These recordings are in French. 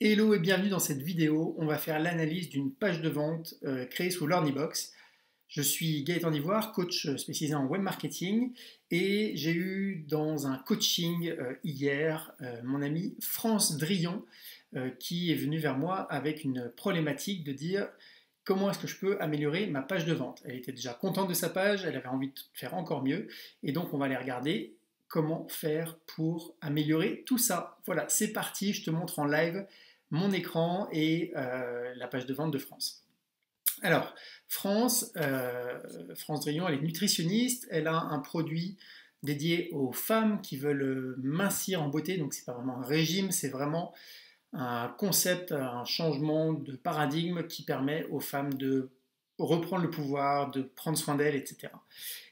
Hello et bienvenue dans cette vidéo. On va faire l'analyse d'une page de vente créée sous LearnyBox. Je suis Gaëtan Divoire, coach spécialisé en web marketing et j'ai eu dans un coaching hier mon ami France Drillon qui est venu vers moi avec une problématique de dire comment est-ce que je peux améliorer ma page de vente. Elle était déjà contente de sa page, elle avait envie de faire encore mieux et donc on va aller regarder comment faire pour améliorer tout ça. Voilà, c'est parti, je te montre en live mon écran et la page de vente de France. Alors, France Drillon, elle est nutritionniste, elle a un produit dédié aux femmes qui veulent mincir en beauté, donc c'est pas vraiment un régime, c'est vraiment un concept, un changement de paradigme qui permet aux femmes de reprendre le pouvoir, de prendre soin d'elles, etc.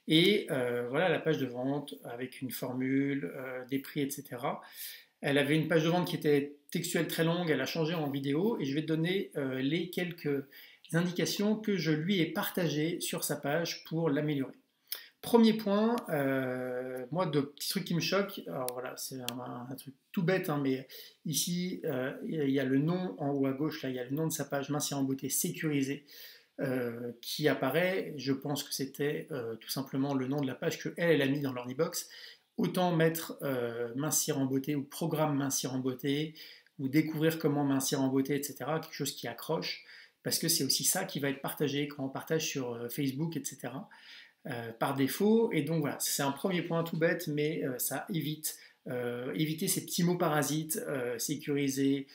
Et voilà la page de vente avec une formule, des prix, etc. Elle avait une page de vente qui était textuelle très longue, elle a changé en vidéo et je vais te donner les quelques indications que je lui ai partagées sur sa page pour l'améliorer. Premier point, moi, de petits trucs qui me choquent, alors voilà, c'est un truc tout bête, hein, mais ici, il y a le nom en haut à gauche, là, il y a le nom de sa page Mincir en beauté sécurisée qui apparaît. Je pense que c'était tout simplement le nom de la page qu'elle a mis dans l'Ornibox. Autant mettre mincir en beauté ou programme mincir en beauté ou découvrir comment mincir en beauté, etc. Quelque chose qui accroche, parce que c'est aussi ça qui va être partagé quand on partage sur Facebook, etc. Par défaut. Et donc voilà, c'est un premier point tout bête, mais ça évite éviter ces petits mots parasites, sécuriser.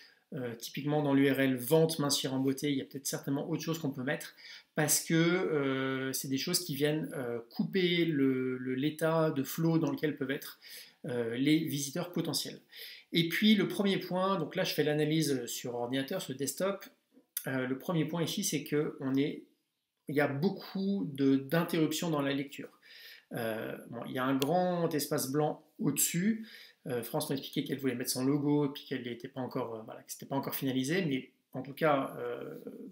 Typiquement dans l'URL vente mincir en beauté, il y a peut-être certainement autre chose qu'on peut mettre parce que c'est des choses qui viennent couper l'état de flow dans lequel peuvent être les visiteurs potentiels. Et puis le premier point, donc là je fais l'analyse sur ordinateur, sur desktop. Le premier point ici, c'est il y a beaucoup d'interruptions dans la lecture. Bon, il y a un grand espace blanc au-dessus. France m'a expliqué qu'elle voulait mettre son logo et puis qu'elle n'était pas encore, voilà, que c'était pas encore finalisé, mais en tout cas,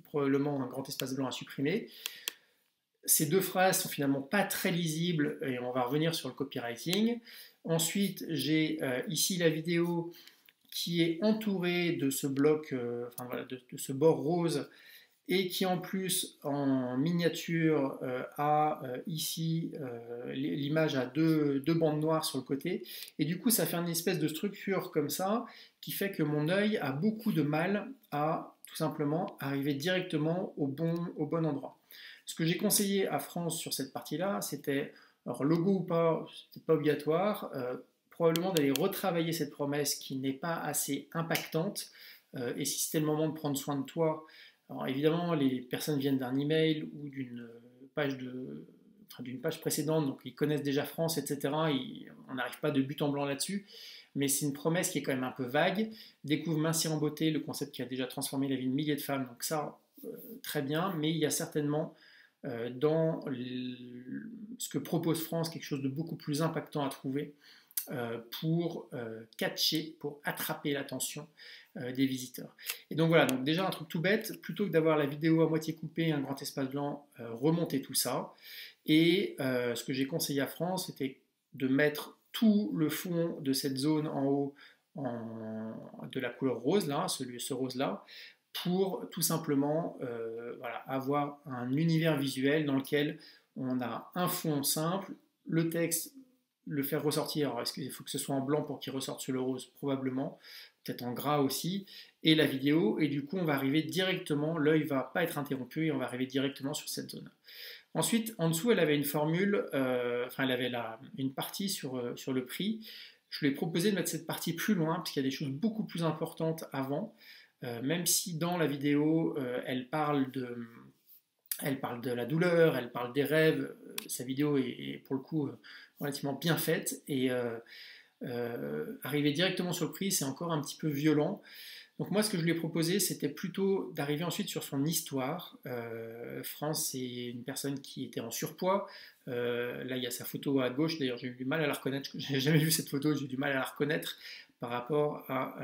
probablement un grand espace blanc à supprimer. Ces deux phrases sont finalement pas très lisibles et on va revenir sur le copywriting. Ensuite, j'ai ici la vidéo qui est entourée de ce bloc, enfin, voilà, de ce bord rose et qui en plus en miniature a ici l'image à deux bandes noires sur le côté et du coup ça fait une espèce de structure comme ça qui fait que mon œil a beaucoup de mal à tout simplement arriver directement au bon endroit. Ce que j'ai conseillé à France sur cette partie là c'était, alors logo ou pas, c'était pas obligatoire, probablement d'aller retravailler cette promesse qui n'est pas assez impactante et si c'était le moment de prendre soin de toi. Alors évidemment, les personnes viennent d'un email ou d'une page précédente, donc ils connaissent déjà France, etc. On n'arrive pas de but en blanc là-dessus, mais c'est une promesse qui est quand même un peu vague. Découvre Mincir en beauté, le concept qui a déjà transformé la vie de milliers de femmes, donc ça, très bien, mais il y a certainement dans ce que propose France quelque chose de beaucoup plus impactant à trouver pour catcher, pour attraper l'attention des visiteurs. Et donc voilà, donc déjà un truc tout bête, plutôt que d'avoir la vidéo à moitié coupée, un grand espace blanc, remonter tout ça. Et ce que j'ai conseillé à France, c'était de mettre tout le fond de cette zone en haut de la couleur rose, là, ce rose-là, pour tout simplement voilà, avoir un univers visuel dans lequel on a un fond simple, le texte, le faire ressortir. Alors, est-ce qu'il faut que ce soit en blanc pour qu'il ressorte sur le rose? Probablement, peut-être en gras aussi, et la vidéo, et du coup on va arriver directement, l'œil va pas être interrompu et on va arriver directement sur cette zone. Ensuite, en dessous, elle avait une formule, enfin elle avait une partie sur le prix. Je lui ai proposé de mettre cette partie plus loin, parce qu'il y a des choses beaucoup plus importantes avant, même si dans la vidéo, elle parle de la douleur, elle parle des rêves, sa vidéo est pour le coup relativement bien faite, et arriver directement sur le prix, c'est encore un petit peu violent. Donc moi, ce que je lui ai proposé, c'était plutôt d'arriver ensuite sur son histoire. France, c'est une personne qui était en surpoids. Là, il y a sa photo à gauche. D'ailleurs, j'ai eu du mal à la reconnaître. J'ai jamais vu cette photo, j'ai eu du mal à la reconnaître par rapport à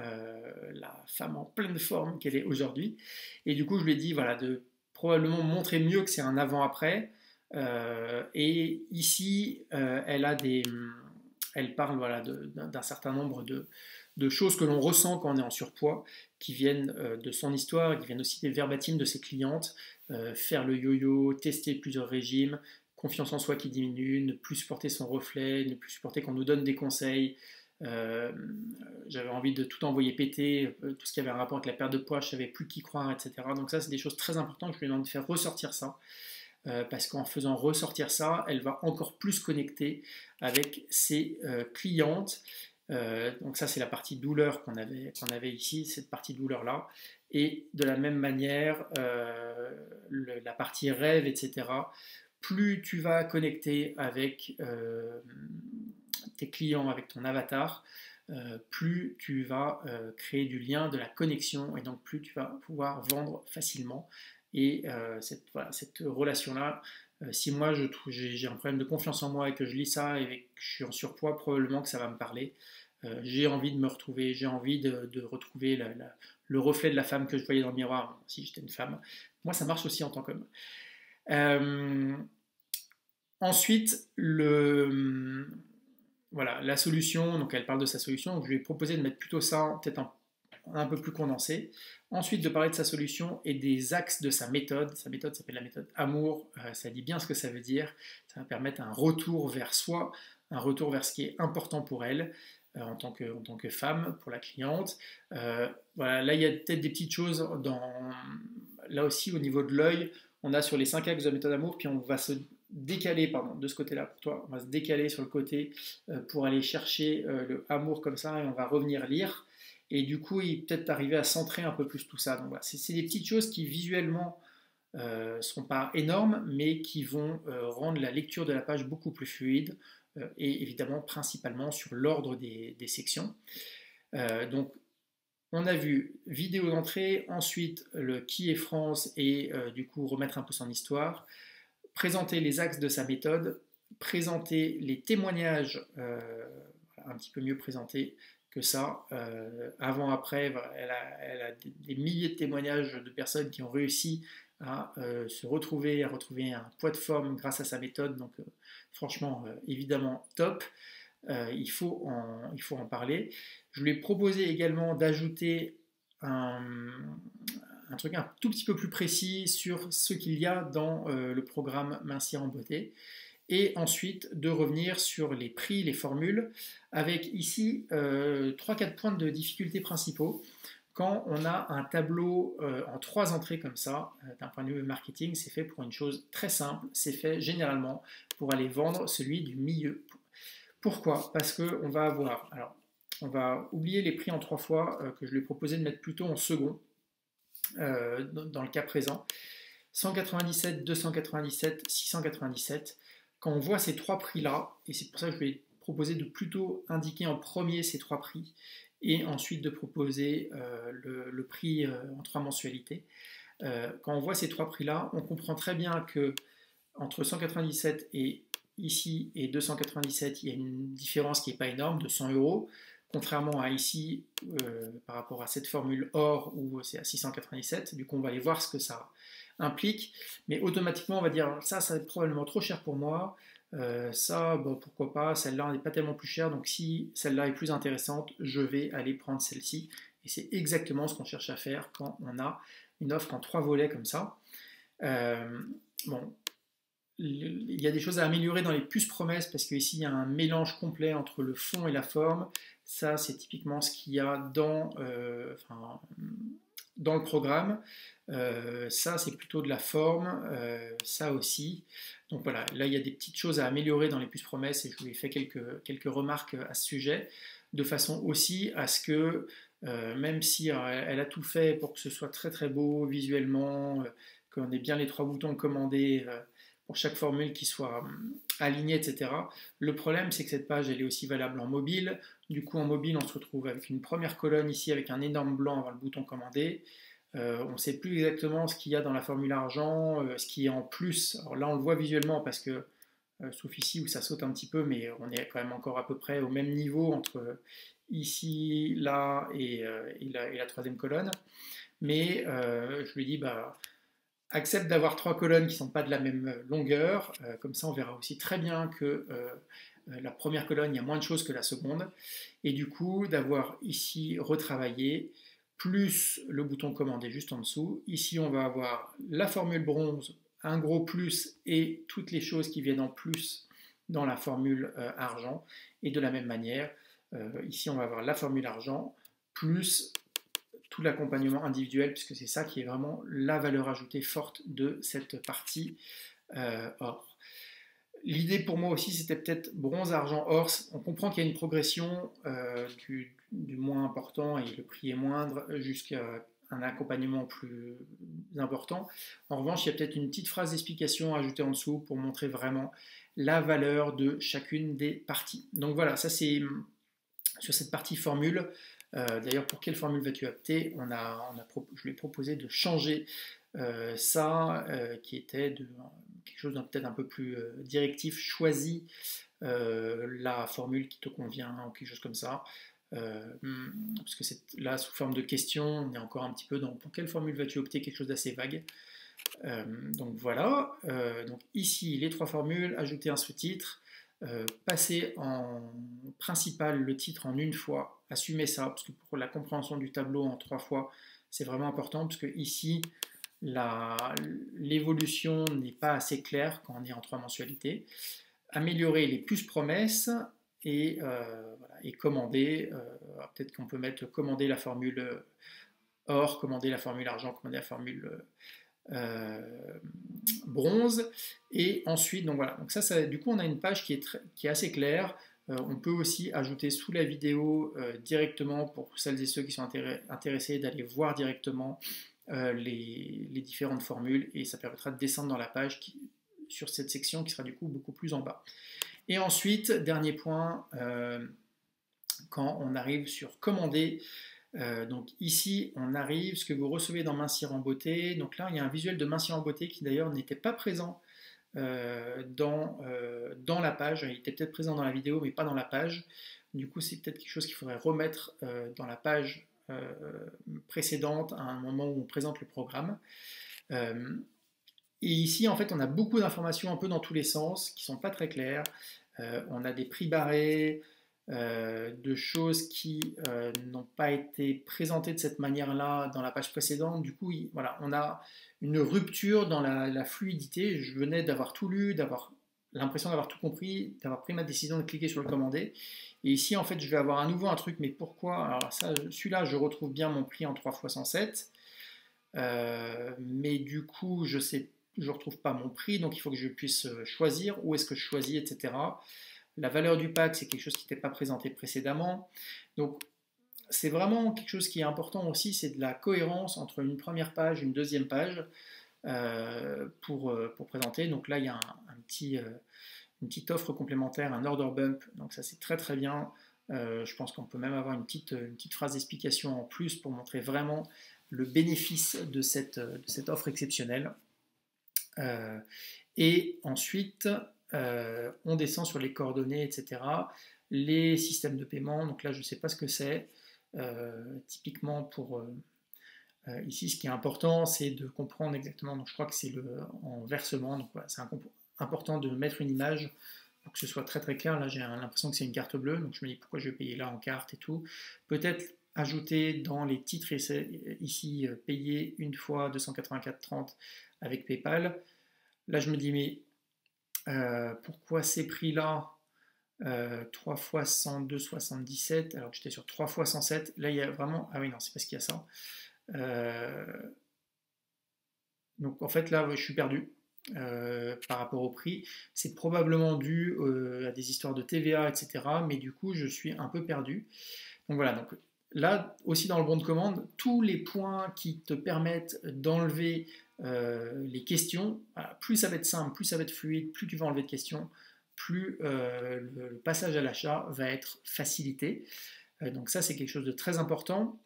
la femme en pleine forme qu'elle est aujourd'hui. Et du coup, je lui ai dit, voilà, de probablement montrer mieux que c'est un avant-après. Et ici, elle parle voilà, d'un certain nombre de choses que l'on ressent quand on est en surpoids, qui viennent de son histoire, qui viennent aussi des verbatims de ses clientes, faire le yo-yo, tester plusieurs régimes, confiance en soi qui diminue, ne plus supporter son reflet, ne plus supporter qu'on nous donne des conseils. J'avais envie de tout envoyer péter, tout ce qui avait un rapport avec la perte de poids, je savais plus qui croire, etc. Donc ça, c'est des choses très importantes, je lui ai demandé de faire ressortir ça. Parce qu'en faisant ressortir ça, elle va encore plus connecter avec ses clientes. Donc ça, c'est la partie douleur qu'on avait ici, cette partie douleur-là. Et de la même manière, la partie rêve, etc. Plus tu vas connecter avec tes clients, avec ton avatar, plus tu vas créer du lien, de la connexion, et donc plus tu vas pouvoir vendre facilement. Et cette relation-là, si moi j'ai un problème de confiance en moi et que je lis ça et que je suis en surpoids, probablement que ça va me parler. J'ai envie de me retrouver, j'ai envie de retrouver le reflet de la femme que je voyais dans le miroir, si j'étais une femme. Moi, ça marche aussi en tant qu'homme. Ensuite, voilà, la solution, donc elle parle de sa solution, donc je lui ai proposé de mettre plutôt ça, peut-être un peu plus condensé. Ensuite, de parler de sa solution et des axes de sa méthode. Sa méthode s'appelle la méthode Amour, ça dit bien ce que ça veut dire. Ça va permettre un retour vers soi, un retour vers ce qui est important pour elle, en tant que femme, pour la cliente. Voilà, là, il y a peut-être des petites choses là aussi, au niveau de l'œil, on a sur les 5 axes de la méthode Amour, puis on va se décaler, de ce côté-là pour toi, on va se décaler sur le côté pour aller chercher le amour comme ça, et on va revenir lire. Et du coup, il peut-être arriver à centrer un peu plus tout ça. Donc voilà, c'est des petites choses qui visuellement ne sont pas énormes, mais qui vont rendre la lecture de la page beaucoup plus fluide, et évidemment principalement sur l'ordre des sections. Donc on a vu vidéo d'entrée, ensuite le qui est France et du coup remettre un peu son histoire, présenter les axes de sa méthode, présenter les témoignages un petit peu mieux présentés que ça. Avant-après, elle a des milliers de témoignages de personnes qui ont réussi à se retrouver, à retrouver un poids de forme grâce à sa méthode. Donc franchement, évidemment, top. Il faut en parler. Je lui ai proposé également d'ajouter un truc un tout petit peu plus précis sur ce qu'il y a dans le programme Mincir en beauté. Et ensuite de revenir sur les prix, les formules, avec ici 3-4 points de difficulté principaux. Quand on a un tableau en 3 entrées comme ça, d'un point de vue marketing, c'est fait pour une chose très simple, c'est fait généralement pour aller vendre celui du milieu. Pourquoi? Parce qu'on va avoir, alors on va oublier les prix en 3 fois que je lui ai proposé de mettre plutôt en second, dans le cas présent. 197, 297, 697. Quand on voit ces 3 prix-là, et c'est pour ça que je lui ai proposé de plutôt indiquer en premier ces 3 prix, et ensuite de proposer le prix en 3 mensualités. Quand on voit ces 3 prix-là, on comprend très bien que entre 197 et ici et 297, il y a une différence qui n'est pas énorme, de 100 €, contrairement à ici, par rapport à cette formule or où c'est à 697. Du coup, on va aller voir ce que ça implique, mais automatiquement on va dire ça c'est probablement trop cher pour moi, ça bon, pourquoi pas, celle-là n'est pas tellement plus chère, donc si celle-là est plus intéressante, je vais aller prendre celle-ci. Et c'est exactement ce qu'on cherche à faire quand on a une offre en 3 volets comme ça. Bon, il y a des choses à améliorer dans les puces promesses parce qu'ici il y a un mélange complet entre le fond et la forme. Ça c'est typiquement ce qu'il y a dans le programme. Ça c'est plutôt de la forme, ça aussi. Donc voilà, là il y a des petites choses à améliorer dans les puces promesses et je vous ai fait quelques remarques à ce sujet, de façon aussi à ce que même si elle a tout fait pour que ce soit très très beau visuellement, qu'on ait bien les 3 boutons commandés pour chaque formule qui soit alignée, etc. Le problème c'est que cette page elle est aussi valable en mobile. Du coup en mobile on se retrouve avec une première colonne ici avec un énorme blanc avant le bouton commandé. On ne sait plus exactement ce qu'il y a dans la formule argent, ce qui est en plus. Alors là on le voit visuellement parce que, sauf ici où ça saute un petit peu, mais on est quand même encore à peu près au même niveau entre ici, là et la 3e colonne. Mais je lui ai dit, accepte d'avoir 3 colonnes qui ne sont pas de la même longueur, comme ça on verra aussi très bien que la première colonne, il y a moins de choses que la seconde. Et du coup, d'avoir ici retravaillé, plus le bouton commander juste en dessous. Ici, on va avoir la formule bronze, un gros plus et toutes les choses qui viennent en plus dans la formule argent. Et de la même manière, ici, on va avoir la formule argent plus tout l'accompagnement individuel, puisque c'est ça qui est vraiment la valeur ajoutée forte de cette partie or. L'idée pour moi aussi, c'était peut-être bronze, argent, or. On comprend qu'il y a une progression du moins important et le prix est moindre jusqu'à un accompagnement plus important. En revanche, il y a peut-être une petite phrase d'explication ajoutée en dessous pour montrer vraiment la valeur de chacune des parties. Donc voilà, ça c'est sur cette partie formule. D'ailleurs, pour quelle formule vas-tu opter? Je lui ai proposé de changer ça, qui était quelque chose d'un peut-être un peu plus directif. Choisis la formule qui te convient ou quelque chose comme ça. Parce que c'est là sous forme de question, on est encore un petit peu dans pour quelle formule vas-tu opter, quelque chose d'assez vague. Donc voilà, donc ici les 3 formules, ajouter un sous-titre, passer en principal le titre en une fois, assumer ça, parce que pour la compréhension du tableau en 3 fois, c'est vraiment important, parce que ici, l'évolution n'est pas assez claire quand on est en 3 mensualités. Améliorer les plus promesses, et, voilà, et commander, peut-être qu'on peut mettre commander la formule or, commander la formule argent, commander la formule bronze, et ensuite, donc voilà, donc ça du coup on a une page qui est assez claire. On peut aussi ajouter sous la vidéo directement pour celles et ceux qui sont intéressés d'aller voir directement les différentes formules, et ça permettra de descendre dans la page sur cette section qui sera du coup beaucoup plus en bas. Et ensuite, dernier point, quand on arrive sur commander, donc ici on arrive, ce que vous recevez dans Mincir en beauté, donc là il y a un visuel de Mincir en beauté qui d'ailleurs n'était pas présent dans la page, il était peut-être présent dans la vidéo mais pas dans la page, du coup c'est peut-être quelque chose qu'il faudrait remettre dans la page précédente à un moment où on présente le programme. Et ici en fait on a beaucoup d'informations un peu dans tous les sens qui sont pas très claires. On a des prix barrés, de choses qui n'ont pas été présentées de cette manière-là dans la page précédente. Du coup, voilà, on a une rupture dans la fluidité. Je venais d'avoir tout lu, d'avoir l'impression d'avoir tout compris, d'avoir pris ma décision de cliquer sur le commander. Et ici, en fait, je vais avoir à nouveau un truc, mais pourquoi? Alors ça, celui-là, je retrouve bien mon prix en 3 x 107. Mais du coup, je retrouve pas mon prix, donc il faut que je puisse choisir où est-ce que je choisis, etc. La valeur du pack, c'est quelque chose qui n'était pas présenté précédemment. Donc, c'est vraiment quelque chose qui est important aussi, c'est de la cohérence entre une première page et une deuxième page pour présenter. Donc là, il y a une petite offre complémentaire, un order bump. Donc ça, c'est très très bien. Je pense qu'on peut même avoir une petite phrase d'explication en plus pour montrer vraiment le bénéfice de cette offre exceptionnelle. Et ensuite, on descend sur les coordonnées, etc. Les systèmes de paiement, donc là je ne sais pas ce que c'est. Typiquement pour ici, ce qui est important, c'est de comprendre exactement, donc je crois que c'est en versement, donc voilà, c'est important de mettre une image pour que ce soit très très clair. Là j'ai l'impression que c'est une carte bleue, donc je me dis pourquoi je vais payer là en carte et tout. Peut-être ajouter dans les titres ici, payer une fois 284,30 avec PayPal. Là je me dis mais pourquoi ces prix-là 3 fois 102,77 alors que j'étais sur 3 fois 107, là il y a vraiment, ah oui non c'est parce qu'il y a ça, donc en fait là je suis perdu par rapport au prix, c'est probablement dû à des histoires de TVA etc, mais du coup je suis un peu perdu, donc voilà, donc là aussi dans le bon de commande, tous les points qui te permettent d'enlever les questions, voilà, plus ça va être simple, plus ça va être fluide, plus tu vas enlever de questions, plus le passage à l'achat va être facilité. Donc ça c'est quelque chose de très important.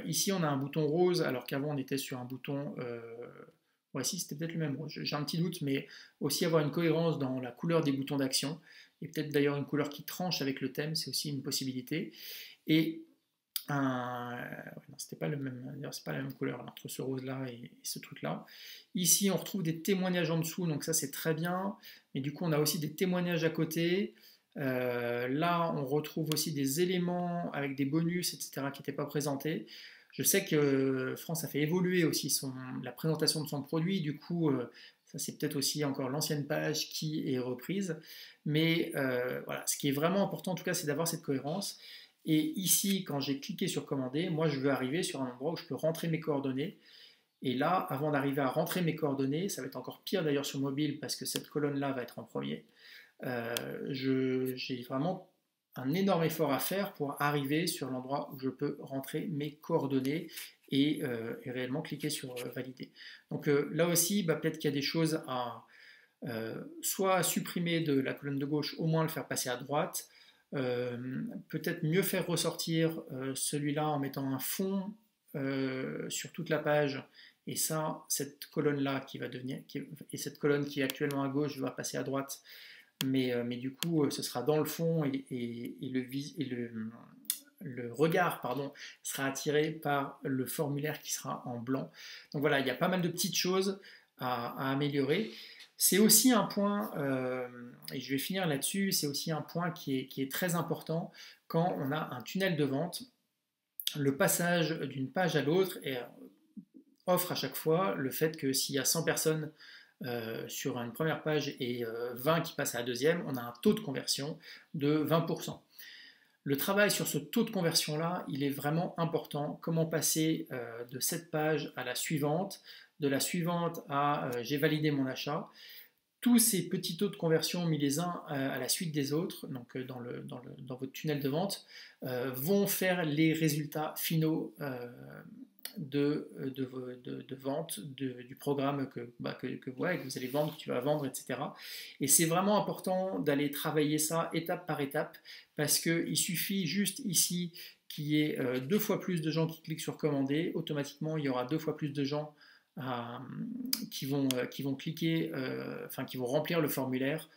Ici on a un bouton rose alors qu'avant on était sur un bouton... Ouais, ici c'était peut-être le même rose, j'ai un petit doute, mais aussi avoir une cohérence dans la couleur des boutons d'action, et peut-être d'ailleurs une couleur qui tranche avec le thème, c'est aussi une possibilité. Et non, c'était pas le même, d'ailleurs c'est pas la même couleur là, entre ce rose là et ce truc là. Ici on retrouve des témoignages en dessous, donc ça c'est très bien, mais du coup on a aussi des témoignages à côté. Là, on retrouve aussi des éléments avec des bonus, etc., qui n'étaient pas présentés. Je sais que France a fait évoluer aussi la présentation de son produit, du coup, ça c'est peut-être aussi encore l'ancienne page qui est reprise. Mais voilà, ce qui est vraiment important en tout cas, c'est d'avoir cette cohérence. Et ici, quand j'ai cliqué sur commander, moi je veux arriver sur un endroit où je peux rentrer mes coordonnées. Et là, avant d'arriver à rentrer mes coordonnées, ça va être encore pire d'ailleurs sur mobile parce que cette colonne-là va être en premier. J'ai vraiment un énorme effort à faire pour arriver sur l'endroit où je peux rentrer mes coordonnées et réellement cliquer sur valider. Donc là aussi, peut-être qu'il y a des choses à soit supprimer de la colonne de gauche, au moins le faire passer à droite, peut-être mieux faire ressortir celui-là en mettant un fond sur toute la page. Et ça, cette colonne-là qui va devenir, et cette colonne qui est actuellement à gauche va passer à droite. Mais du coup, ce sera dans le fond et le regard sera attiré par le formulaire qui sera en blanc. Donc voilà, il y a pas mal de petites choses à améliorer. C'est aussi un point, et je vais finir là-dessus, c'est aussi un point qui est très important quand on a un tunnel de vente. Le passage d'une page à l'autre offre à chaque fois le fait que s'il y a 100 personnes sur une première page et 20 qui passent à la deuxième, on a un taux de conversion de 20%. Le travail sur ce taux de conversion-là, il est vraiment important. Comment passer de cette page à la suivante, de la suivante à j'ai validé mon achat. Tous ces petits taux de conversion mis les uns à la suite des autres, donc dans votre tunnel de vente, vont faire les résultats finaux de vente du programme que vous allez vendre, que tu vas vendre, etc. Et c'est vraiment important d'aller travailler ça étape par étape parce qu'il suffit juste ici qu'il y ait 2 fois plus de gens qui cliquent sur commander, automatiquement il y aura 2 fois plus de gens qui vont cliquer, qui vont remplir le formulaire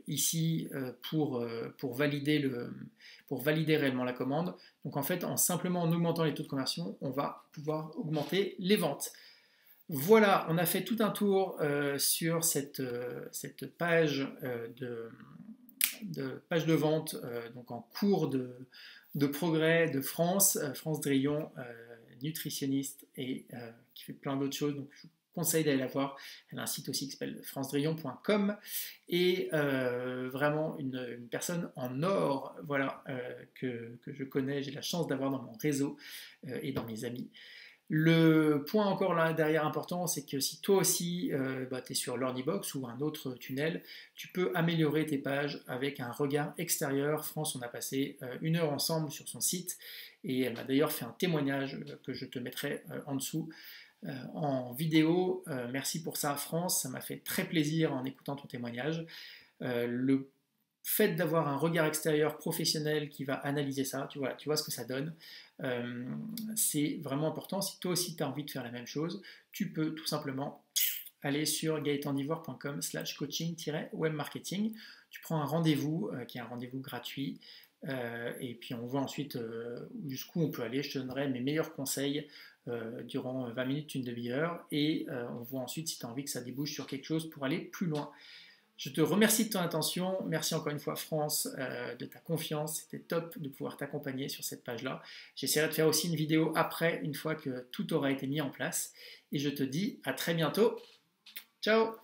ici pour valider réellement la commande. Donc en fait, simplement en augmentant les taux de conversion, on va pouvoir augmenter les ventes. Voilà, on a fait tout un tour sur cette page page de vente donc en cours de progrès de France, France Drillon, nutritionniste et qui fait plein d'autres choses. Donc je vous conseille d'aller la voir. Elle a un site aussi qui s'appelle francedrillon.com et vraiment une personne en or, voilà, que je connais, j'ai la chance d'avoir dans mon réseau et dans mes amis. Le point encore là derrière important, c'est que si toi aussi tu es sur LearnyBox ou un autre tunnel, tu peux améliorer tes pages avec un regard extérieur. France, on a passé 1 heure ensemble sur son site et elle m'a d'ailleurs fait un témoignage que je te mettrai en dessous en vidéo. Merci pour ça France, ça m'a fait très plaisir en écoutant ton témoignage. Le fait d'avoir un regard extérieur professionnel qui va analyser ça, tu vois ce que ça donne. C'est vraiment important. Si toi aussi tu as envie de faire la même chose, tu peux tout simplement aller sur gaetandivoire.com/coaching-webmarketing. Tu prends un rendez-vous qui est un rendez-vous gratuit et puis on voit ensuite jusqu'où on peut aller. Je te donnerai mes meilleurs conseils durant 20 minutes, une demi-heure et on voit ensuite si tu as envie que ça débouche sur quelque chose pour aller plus loin. Je te remercie de ton attention, merci encore une fois France de ta confiance, c'était top de pouvoir t'accompagner sur cette page-là. J'essaierai de faire aussi une vidéo après, une fois que tout aura été mis en place. Et je te dis à très bientôt, ciao!